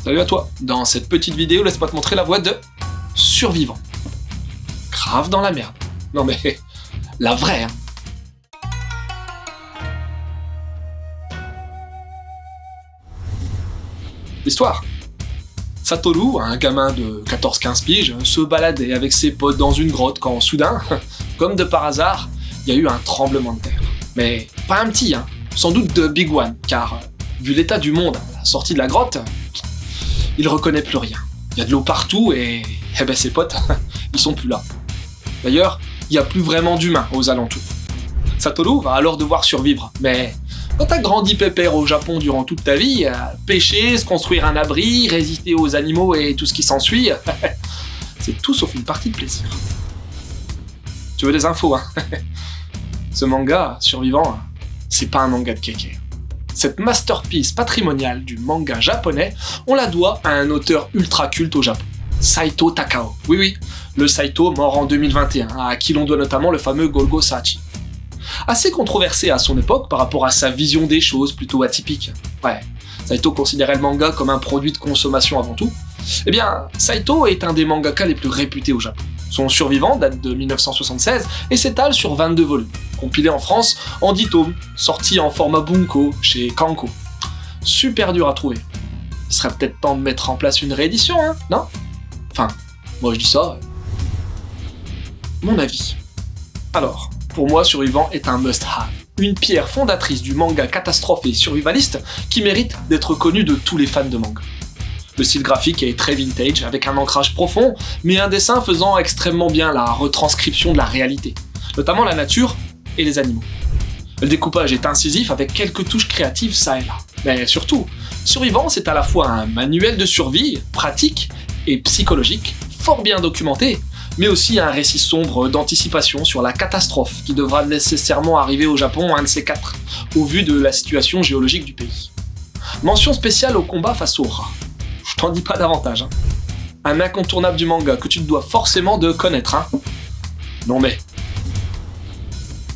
Salut à toi. Dans cette petite vidéo, laisse-moi te montrer la voie de survivant. Grave dans la merde. Non mais, la vraie, hein. L'histoire. Satoru, un gamin de 14-15 piges, se baladait avec ses potes dans une grotte quand soudain, comme de par hasard, il y a eu un tremblement de terre. Mais pas un petit, hein, sans doute de big one, car vu l'état du monde à la sortie de la grotte, il reconnaît plus rien. Il y a de l'eau partout et ses potes, ils sont plus là. D'ailleurs, il n'y a plus vraiment d'humains aux alentours. Satoru va alors devoir survivre, mais quand t'as grandi pépère au Japon durant toute ta vie, pêcher, se construire un abri, résister aux animaux et tout ce qui s'ensuit, c'est tout sauf une partie de plaisir. Tu veux des infos, hein? Ce manga, Survivant, c'est pas un manga de kéké. Cette masterpiece patrimoniale du manga japonais, on la doit à un auteur ultra culte au Japon, Saito Takao. Oui, le Saito mort en 2021, à qui l'on doit notamment le fameux Golgo Sachi. Assez controversé à son époque par rapport à sa vision des choses plutôt atypique. Ouais, Saito considérait le manga comme un produit de consommation avant tout. Eh bien, Saito est un des mangaka les plus réputés au Japon. Son Survivant date de 1976 et s'étale sur 22 volumes, compilés en France en 10 tomes, sortis en format Bunko chez Kanko. Super dur à trouver. Il serait peut-être temps de mettre en place une réédition, hein, non? Enfin, moi je dis ça. Mon avis. Alors, pour moi, Survivant est un must-have. Une pierre fondatrice du manga catastrophe et survivaliste qui mérite d'être connu de tous les fans de manga. Le style graphique est très vintage, avec un ancrage profond, mais un dessin faisant extrêmement bien la retranscription de la réalité, notamment la nature et les animaux. Le découpage est incisif avec quelques touches créatives ça et là. Mais surtout, Survivant, c'est à la fois un manuel de survie, pratique et psychologique, fort bien documenté, mais aussi un récit sombre d'anticipation sur la catastrophe qui devra nécessairement arriver au Japon, un de ces quatre, au vu de la situation géologique du pays. Mention spéciale au combat face aux rats. Je t'en dis pas davantage, hein. Un incontournable du manga que tu te dois forcément de connaître, hein. Non mais...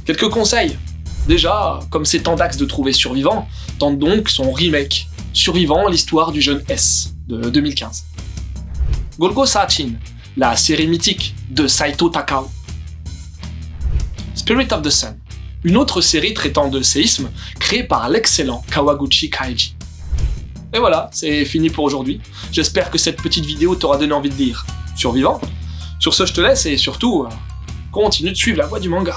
Quelques conseils. Déjà, comme c'est temps d'axe de trouver Survivant, tente donc son remake, Survivant, l'histoire du jeune S, de 2015. Golgo Sachin, la série mythique de Saito Takao. Spirit of the Sun, une autre série traitant de séisme créée par l'excellent Kawaguchi Kaiji. Et voilà, c'est fini pour aujourd'hui. J'espère que cette petite vidéo t'aura donné envie de lire Survivant. Sur ce, je te laisse et surtout, continue de suivre la voie du manga.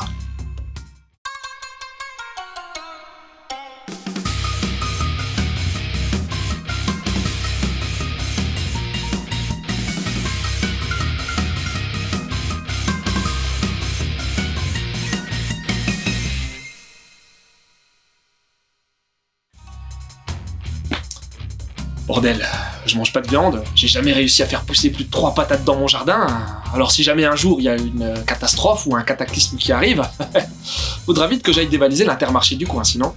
Bordel, je mange pas de viande, j'ai jamais réussi à faire pousser plus de 3 patates dans mon jardin, alors si jamais un jour il y a une catastrophe ou un cataclysme qui arrive, faudra vite que j'aille dévaliser l'Intermarché du coin sinon.